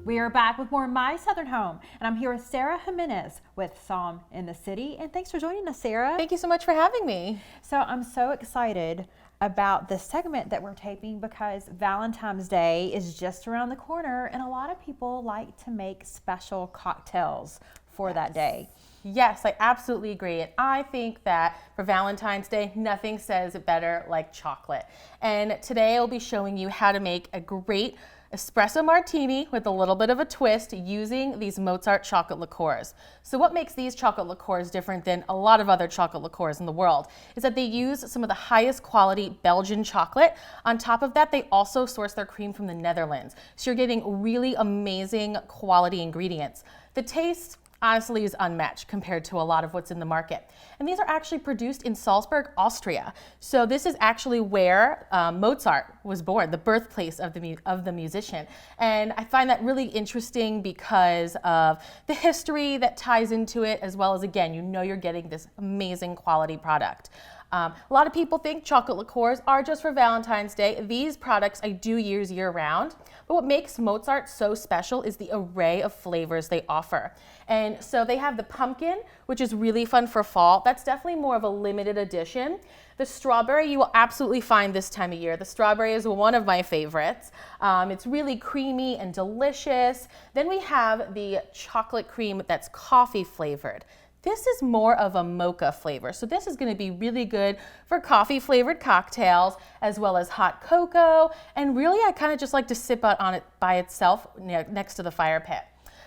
We are back with more My Southern Home, and I'm here with Sara Jimenez with Psalm in the City. And thanks for joining us, Sara. Thank you so much for having me. So I'm so excited about the segment that we're taping because Valentine's Day is just around the corner, and a lot of people like to make special cocktails for that day. Yes, I absolutely agree. And I think that for Valentine's Day, nothing says it better like chocolate. And today I'll be showing you how to make a great espresso martini with a little bit of a twist using these Mozart chocolate liqueurs. So what makes these chocolate liqueurs different than a lot of other chocolate liqueurs in the world is that they use some of the highest quality Belgian chocolate. On top of that, they also source their cream from the Netherlands. So you're getting really amazing quality ingredients. The taste honestly is unmatched compared to a lot of what's in the market. And these are actually produced in Salzburg, Austria. So this is actually where Mozart was born, the birthplace of the musician. And I find that really interesting because of the history that ties into it, as well as, again, you're getting this amazing quality product. A lot of people think chocolate liqueurs are just for Valentine's Day. These products I do use year round, but what makes Mozart so special is the array of flavors they offer. And so they have the pumpkin, which is really fun for fall. That's definitely more of a limited edition. The strawberry you will absolutely find this time of year. The strawberry is one of my favorites. It's really creamy and delicious. Then we have the chocolate cream that's coffee flavored. This is more of a mocha flavor. So this is going to be really good for coffee flavored cocktails as well as hot cocoa. And really, I kind of just like to sip out on it by itself next to the fire pit.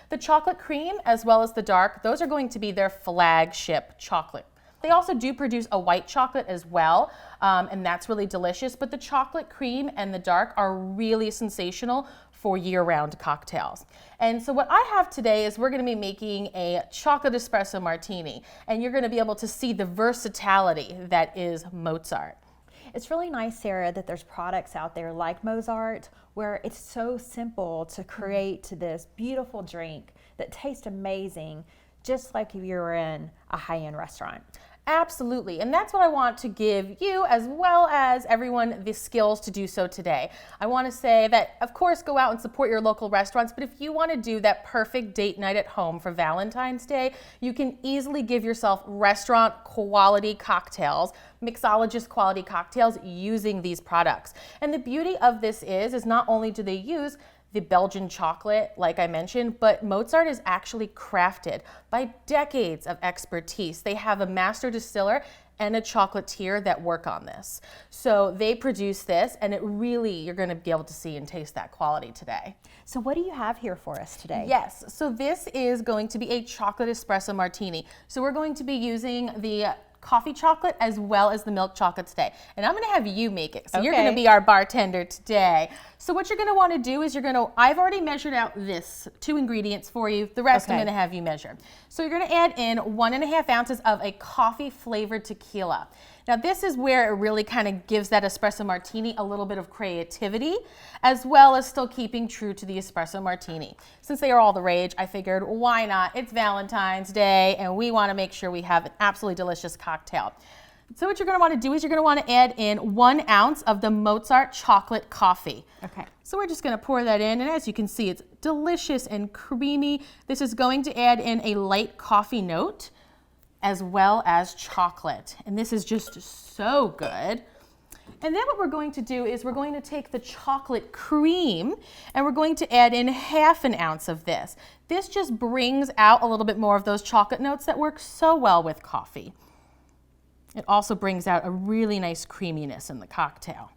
The chocolate cream as well as the dark, those are going to be their flagship chocolate. They also do produce a white chocolate as well, and that's really delicious. But the chocolate cream and the dark are really sensational for year-round cocktails. And so what I have today is we're going to be making a chocolate espresso martini, and you're going to be able to see the versatility that is Mozart. It's really nice, Sara, that there's products out there like Mozart where it's so simple to create this beautiful drink that tastes amazing, just like if you were in a high-end restaurant. Absolutely, and that's what I want to give you as well as everyone the skills to do so today. I want to say that, of course, go out and support your local restaurants, but if you want to do that perfect date night at home for Valentine's Day, you can easily give yourself restaurant quality cocktails, mixologist quality cocktails using these products. And the beauty of this is not only do they use the Belgian chocolate, like I mentioned, but Mozart is actually crafted by decades of expertise. They have a master distiller and a chocolatier that work on this. So they produce this, and it really, you're gonna be able to see and taste that quality today. So what do you have here for us today? Yes, so this is going to be a chocolate espresso martini. So we're going to be using the coffee chocolate as well as the milk chocolate today. And I'm gonna have you make it. So You're gonna be our bartender today. So what you're gonna wanna do is I've already measured out this 2 ingredients for you. The rest I'm gonna have you measure. So you're gonna add in 1.5 ounces of a coffee flavored tequila. Now this is where it really kind of gives that espresso martini a little bit of creativity, as well as still keeping true to the espresso martini. Since they are all the rage, I figured why not? It's Valentine's Day and we want to make sure we have an absolutely delicious cocktail. So what you're going to want to do is you're going to want to add in 1 ounce of the Mozart chocolate coffee. Okay. So we're just going to pour that in, and as you can see, it's delicious and creamy. This is going to add in a light coffee note as well as chocolate. And this is just so good. And then what we're going to do is we're going to take the chocolate cream and we're going to add in 1/2 ounce of this. This just brings out a little bit more of those chocolate notes that work so well with coffee. It also brings out a really nice creaminess in the cocktail.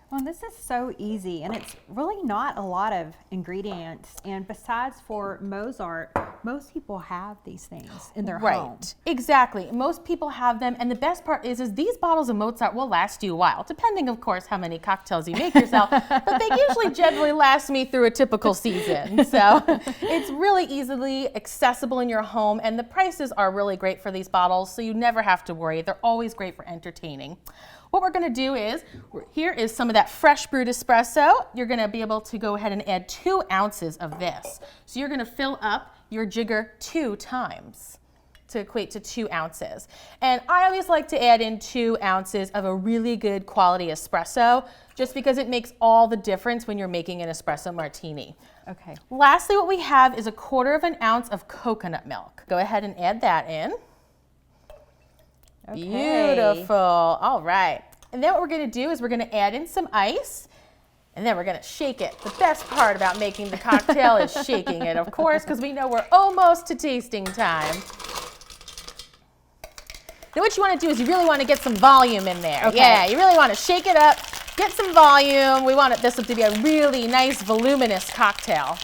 Well, this is so easy, and it's really not a lot of ingredients. And besides for Mozart, most people have these things in their home. Right, exactly. Most people have them, and the best part is these bottles of Mozart will last you a while, depending, of course, how many cocktails you make yourself, but they usually generally last me through a typical season. So it's really easily accessible in your home, and the prices are really great for these bottles, so you never have to worry. They're always great for entertaining. What we're going to do is, here is some of that fresh brewed espresso. You're going to be able to go ahead and add 2 ounces of this. So you're going to fill up your jigger 2 times. to equate to 2 ounces. And I always like to add in 2 ounces of a really good quality espresso, just because it makes all the difference when you're making an espresso martini. Okay. Lastly, what we have is 1/4 ounce of coconut milk. Go ahead and add that in. Okay. Beautiful. All right. And then what we're going to do is we're going to add in some ice, and then we're going to shake it. The best part about making the cocktail is shaking it, of course, because we know we're almost to tasting time. Then what you want to do is you really want to get some volume in there. Okay. Yeah, you really want to shake it up, get some volume. We want this to be a really nice, voluminous cocktail.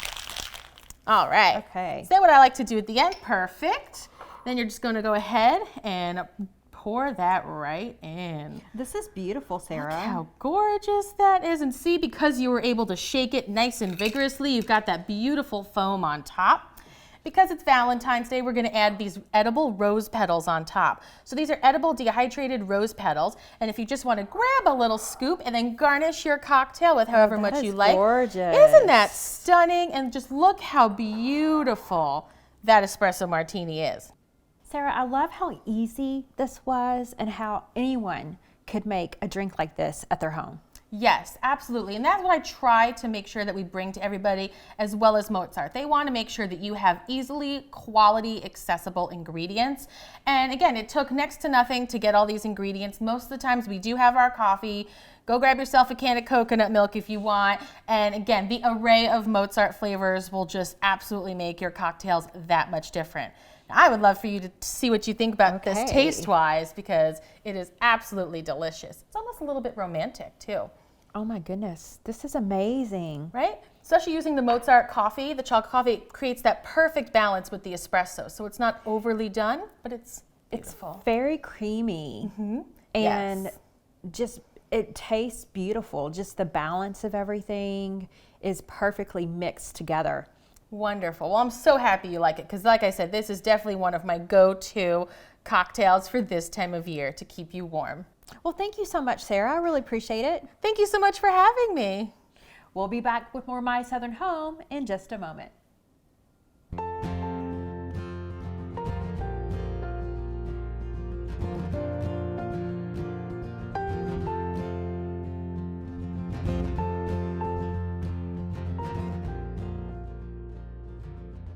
All right. Okay. So then what I like to do at the end, perfect. Then you're just going to go ahead and pour that right in. This is beautiful, Sara. Look how gorgeous that is. And see, because you were able to shake it nice and vigorously, you've got that beautiful foam on top. Because it's Valentine's Day, we're going to add these edible rose petals on top. So these are edible dehydrated rose petals. And if you just want to grab a little scoop and then garnish your cocktail with however much you like. Gorgeous. Isn't that stunning? And just look how beautiful that espresso martini is. Sara, I love how easy this was and how anyone could make a drink like this at their home. Yes, absolutely. And that's what I try to make sure that we bring to everybody, as well as Mozart. They want to make sure that you have easily quality, accessible ingredients. And again, it took next to nothing to get all these ingredients. Most of the times we do have our coffee. Go grab yourself a can of coconut milk if you want. And again, the array of Mozart flavors will just absolutely make your cocktails that much different. I would love for you to see what you think about this taste-wise, because it is absolutely delicious. It's almost a little bit romantic too. Oh my goodness, this is amazing. Right? Especially using the Mozart coffee, the chocolate coffee, it creates that perfect balance with the espresso. So it's not overly done, but it's beautiful. It's very creamy. And just, it tastes beautiful. Just the balance of everything is perfectly mixed together. Wonderful. Well, I'm so happy you like it, because like I said, this is definitely one of my go-to cocktails for this time of year to keep you warm. Well, thank you so much, Sara. I really appreciate it. Thank you so much for having me. We'll be back with more My Southern Home in just a moment.